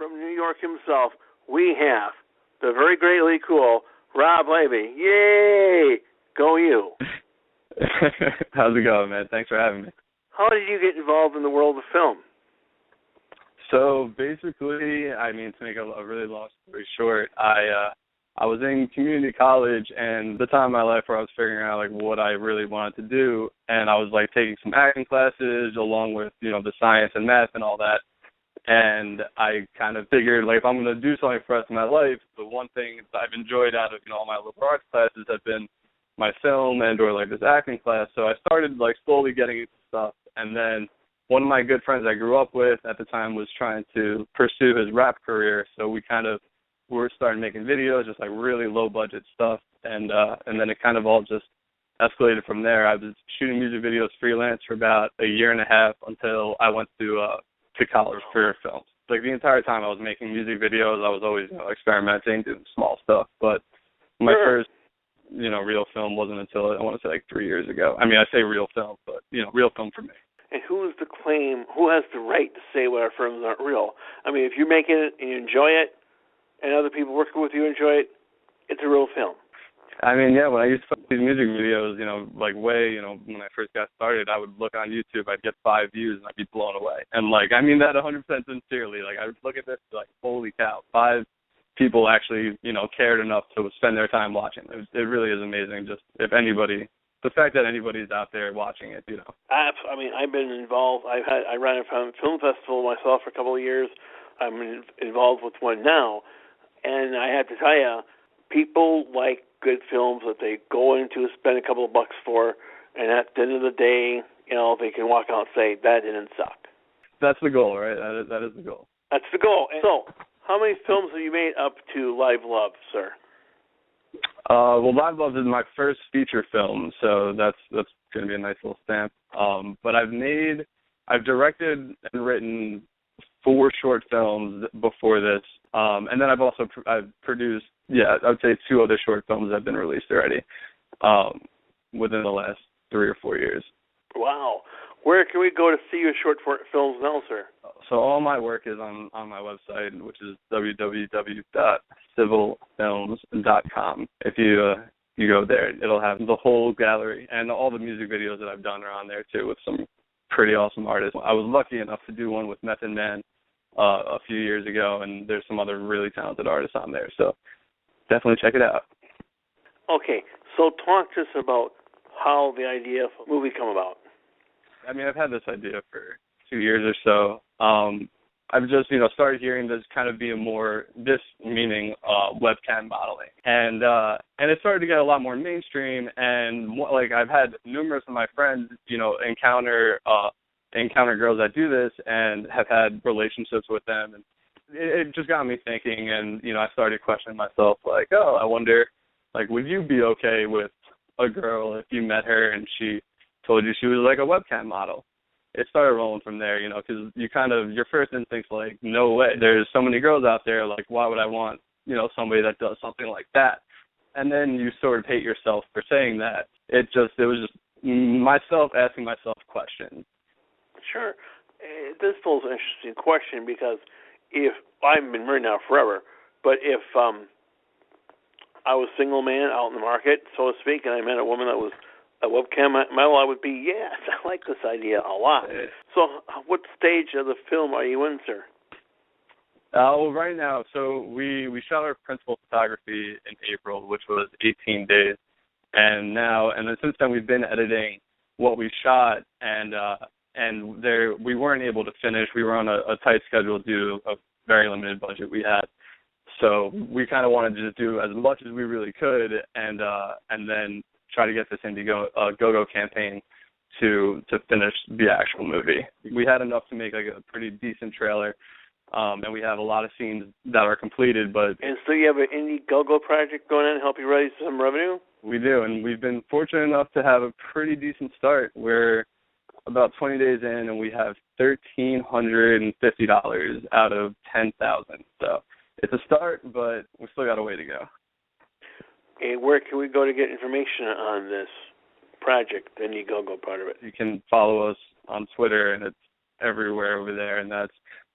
from New York himself, we have the very greatly cool Rob Levy. Yay! Go you. How's it going, man? Thanks for having me. How did you get involved in the world of film? So basically, I mean, to make a really long story short, I was in community college, and the time of my life where I was figuring out like what I really wanted to do, and I was like taking some acting classes along with the science and math and all that, and I kind of figured like if I'm going to do something for the rest of my life, the one thing that I've enjoyed out of all my liberal arts classes have been my film and or like this acting class. So I started like slowly getting into stuff, and then one of my good friends I grew up with at the time was trying to pursue his rap career, so we were starting making videos, just like really low budget stuff, and then it kind of all just escalated from there. I was shooting music videos freelance for about a year and a half until I went to college for films. Like the entire time I was making music videos, I was always experimenting, doing small stuff, but my first real film wasn't until I want to say like 3 years ago. I mean, I say real film, but real film for me. And who has the right to say what our films aren't real? I mean, if you're making it and you enjoy it, and other people working with you enjoy it, it's a real film. I mean, yeah, when I used to film these music videos, when I first got started, I would look on YouTube, I'd get 5 views, and I'd be blown away. And, I mean that 100% sincerely. I would look at this, holy cow, 5 people actually, cared enough to spend their time watching. It really is amazing, just the fact that anybody's out there watching it, I mean, I've been involved. I ran a film festival myself for a couple of years. I'm involved with one now. And I have to tell you, people like good films that they go into spend a couple of bucks for, and at the end of the day, they can walk out and say, that didn't suck. That's the goal, right? That is the goal. That's the goal. And so, how many films have you made up to LiveLove, sir? Well, LiveLove is my first feature film, so that's going to be a nice little stamp. But I've directed and written 4 short films before this, and then I've produced, I would say 2 other short films that have been released already within the last 3 or 4 years. Wow. Where can we go to see your short films now, sir? So all my work is on my website, which is www.civilfilms.com. If you go there, it'll have the whole gallery, and all the music videos that I've done are on there too with some pretty awesome artists. I was lucky enough to do one with Method Man a few years ago, and there's some other really talented artists on there, so definitely check it out. Okay, so talk to us about how the idea of a movie come about. I mean, I've had this idea for 2 years or so. I've just, started hearing this kind of be meaning webcam modeling. And it started to get a lot more mainstream, and I've had numerous of my friends, encounter girls that do this and have had relationships with them. And it just got me thinking, and, I started questioning myself, I wonder, would you be okay with a girl if you met her and she told you she was like a webcam model? It started rolling from there, because your first instinct's no way. There's so many girls out there, why would I want, somebody that does something like that? And then you sort of hate yourself for saying that. It was just myself asking myself questions. Sure. This is an interesting question, because if I've been married now forever, but if I was a single man out in the market, so to speak, and I met a woman that was a webcam model, I would be, yes, I like this idea a lot. So what stage of the film are you in, sir? Well, right now, so we shot our principal photography in April, which was 18 days. And then since then we've been editing what we shot, and we weren't able to finish. We were on a tight schedule due to a very limited budget we had. So we kind of wanted to just do as much as we really could, and then try to get this Indy Go-Go campaign to finish the actual movie. We had enough to make a pretty decent trailer, and we have a lot of scenes that are completed. And so you have an Indy Go-Go project going on to help you raise some revenue? We do, and we've been fortunate enough to have a pretty decent start. We're about 20 days in, and we have $1,350 out of $10,000. So it's a start, but we still got a way to go. And where can we go to get information on this project, the Indy Go-Go part of it? You can follow us on Twitter, and it's everywhere over there, and that's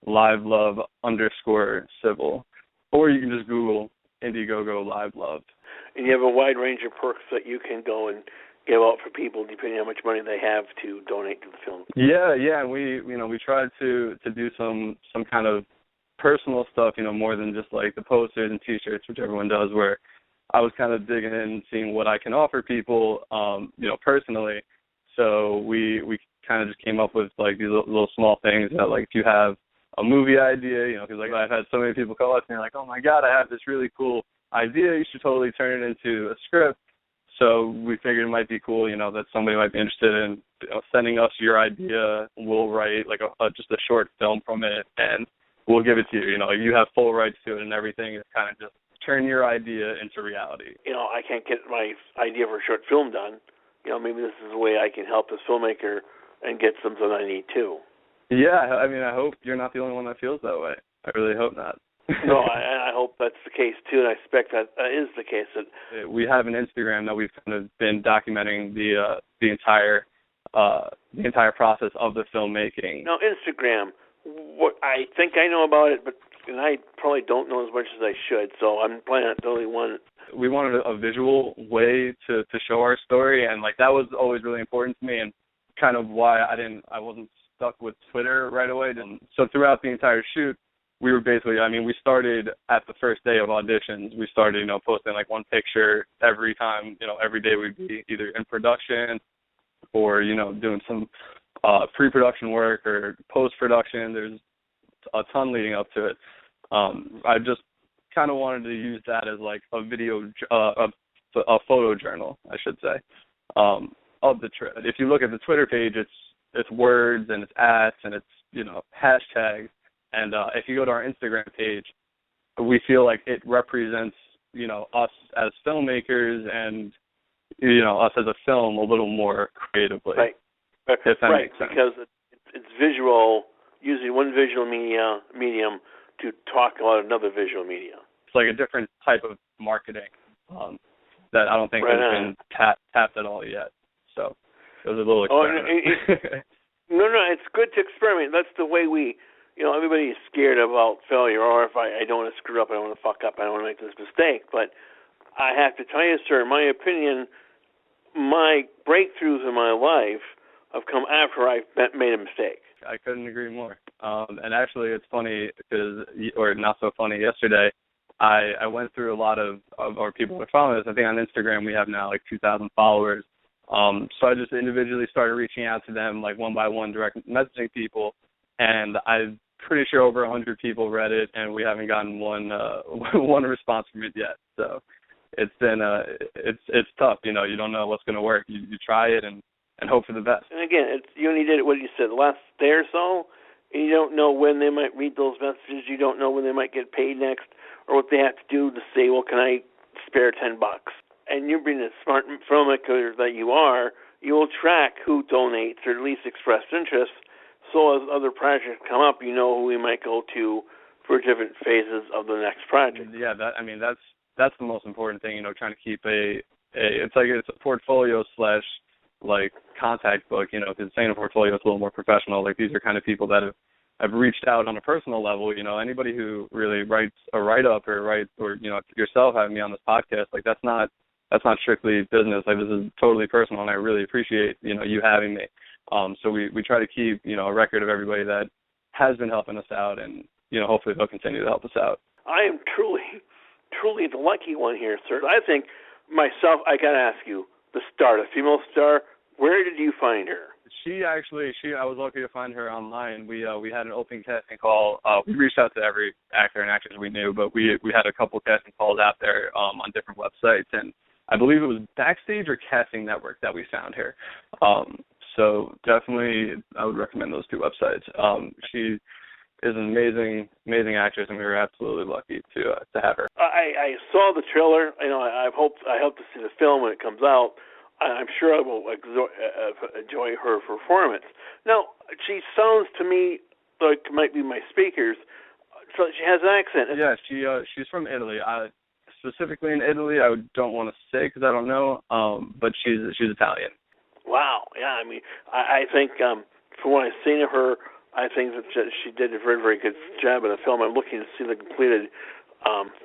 LiveLove_civil, or you can just Google Indiegogo LiveLove. And you have a wide range of perks that you can go and give out for people depending on how much money they have to donate to the film. Yeah, and we tried to do some kind of personal stuff, more than just like the posters and T-shirts, which everyone does, where I was kind of digging in and seeing what I can offer people, personally. So we kind of just came up with like these little small things that, like, if you have a movie idea, because like I've had so many people call us and they're like, oh my God, I have this really cool idea, you should totally turn it into a script. So we figured it might be cool, that somebody might be interested in sending us your idea. We'll write like just a short film from it, and we'll give it to you. You have full rights to it and everything. It's kind of just turn your idea into reality. I can't get my idea for a short film done. Maybe this is a way I can help this filmmaker and get something I need too. Yeah, I hope you're not the only one that feels that way. I really hope not. No, I hope that's the case too, and I expect that is the case. We have an Instagram that we've kind of been documenting the entire process of the filmmaking. Now, Instagram, what I think I know about it, and I probably don't know as much as I should, so I'm probably not the only one. We wanted a visual way to show our story, and like that was always really important to me, and kind of why I wasn't stuck with Twitter right away. So throughout the entire shoot, we were basically, we started at the first day of auditions. We started, posting like one picture every time, every day we'd be either in production or, doing some pre-production work or post-production. There's a ton leading up to it. I just kind of wanted to use that as like a photo journal, I should say, of the trip. If you look at the Twitter page, it's words and it's @ and it's, hashtags. And if you go to our Instagram page, we feel like it represents, us as filmmakers and, us as a film a little more creatively. Right. If that makes sense. Because it's visual, using one visual medium to talk about another visual medium. It's like a different type of marketing that I don't think has been tapped at all yet. So it was a little experiment. No, it's good to experiment. That's the way everybody is scared about failure, or if I don't want to screw up, I don't want to fuck up, I don't want to make this mistake. But I have to tell you, sir, in my opinion, my breakthroughs in my life have come after I've made a mistake. I couldn't agree more. And actually, it's funny or not so funny, yesterday, I went through a lot of our people that are following us. I think on Instagram we have now like 2,000 followers. So I just individually started reaching out to them, like one by one, direct messaging people, and I'm pretty sure over 100 people read it, and we haven't gotten one response from it yet. So it's been it's tough. You don't know what's going to work. You try it and hope for the best. And again, you only did it, what you said, the last day or so, and you don't know when they might read those messages. You don't know when they might get paid next, or what they have to do to say, well, can I spare $10? And you being a smart filmmaker that you are, you will track who donates or at least expressed interest. So as other projects come up, you know who we might go to for different phases of the next project. Yeah, that's the most important thing. Trying to keep it's a portfolio / like contact book. Because saying a portfolio is a little more professional. Like these are kind of people that have reached out on a personal level. Anybody who really writes a write-up or yourself having me on this podcast, like that's not strictly business. Like this is totally personal, and I really appreciate you having me. So we try to keep a record of everybody that has been helping us out, and hopefully they'll continue to help us out. I am truly the lucky one here, sir. I think myself, I gotta ask you, the female star, where did you find her? I was lucky to find her online. We had an open casting call. We reached out to every actor and actress we knew, but we had a couple casting calls out there on different websites, and I believe it was Backstage or Casting Network that we found her. So definitely I would recommend those two websites. She is an amazing actress, and we were absolutely lucky to have her. I saw the trailer. I hope to see the film when it comes out. I'm sure I will enjoy her performance. Now, she sounds to me like might be my speakers. So she has an accent. Yeah, she's from Italy. Specifically in Italy, I don't want to say because I don't know, but she's Italian. Wow. Yeah, I think from what I've seen of her, I think that she did a very, very good job in the film. I'm looking to see the completed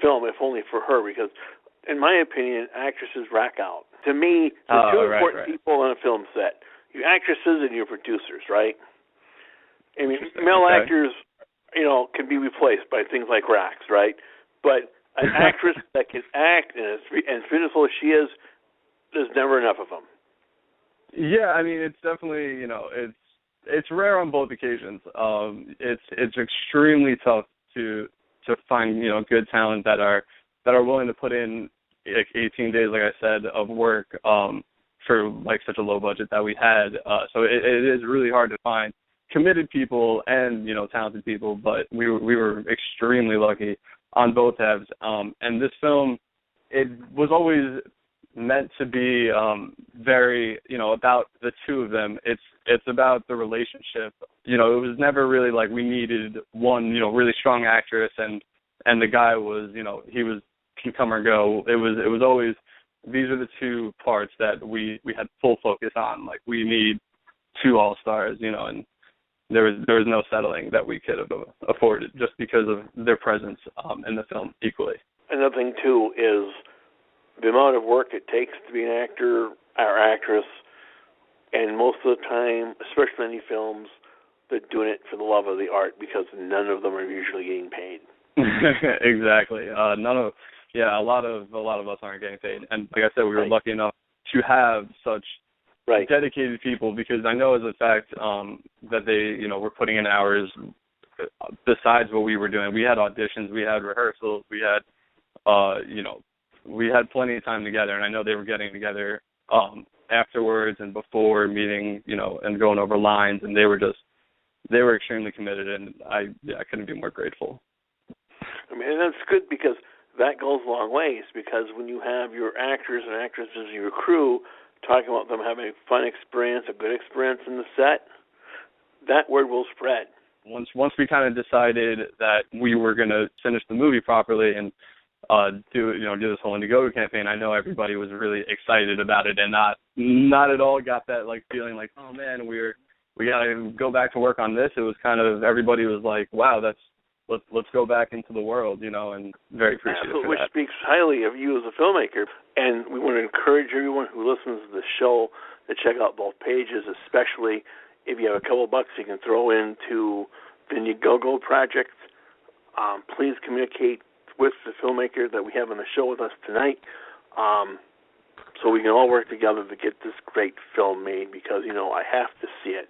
film, if only for her, because, in my opinion, actresses rack out. To me, the two important people on a film set, your actresses and your producers, right? I mean, male actors, can be replaced by things like racks, right? But an actress that can act and as beautiful as she is, there's never enough of them. Yeah, I mean, it's definitely, it's rare on both occasions. It's extremely tough to find, good talent that are willing to put in like 18 days, like I said, of work for like such a low budget that we had. So it is really hard to find committed people and talented people, but we were extremely lucky on both halves. And this film, it was always meant to be very about the two of them. It's about the relationship. It was never really like we needed one really strong actress and the guy was he can come or go. It was always these are the two parts that we had full focus on. Like we need two all-stars, and there was no settling that we could have afforded just because of their presence in the film equally. Another thing too is the amount of work it takes to be an actor or actress, and most of the time, especially in any films, they're doing it for the love of the art because none of them are usually getting paid. Exactly. A lot of us aren't getting paid, and like I said, we were lucky enough to have such dedicated people because I know as a fact that they were putting in hours besides what we were doing. We had auditions, we had rehearsals, we had we had plenty of time together, and I know they were getting together afterwards and before meeting, and going over lines, and they were extremely committed, and I couldn't be more grateful. I mean, and that's good because that goes a long ways, because when you have your actors and actresses, your crew, talking about them having a fun experience, a good experience in the set, that word will spread. Once we kind of decided that we were going to finish the movie properly and do this whole Indiegogo campaign, I know everybody was really excited about it and not at all got that like feeling like, oh man, we got to go back to work on this. It was kind of everybody was like, wow, let's go back into the world, and very appreciative for that. Which speaks highly of you as a filmmaker. And we want to encourage everyone who listens to the show to check out both pages, especially if you have a couple bucks you can throw into the Indiegogo project. Please communicate with the filmmaker that we have on the show with us tonight, so we can all work together to get this great film made, because, I have to see it.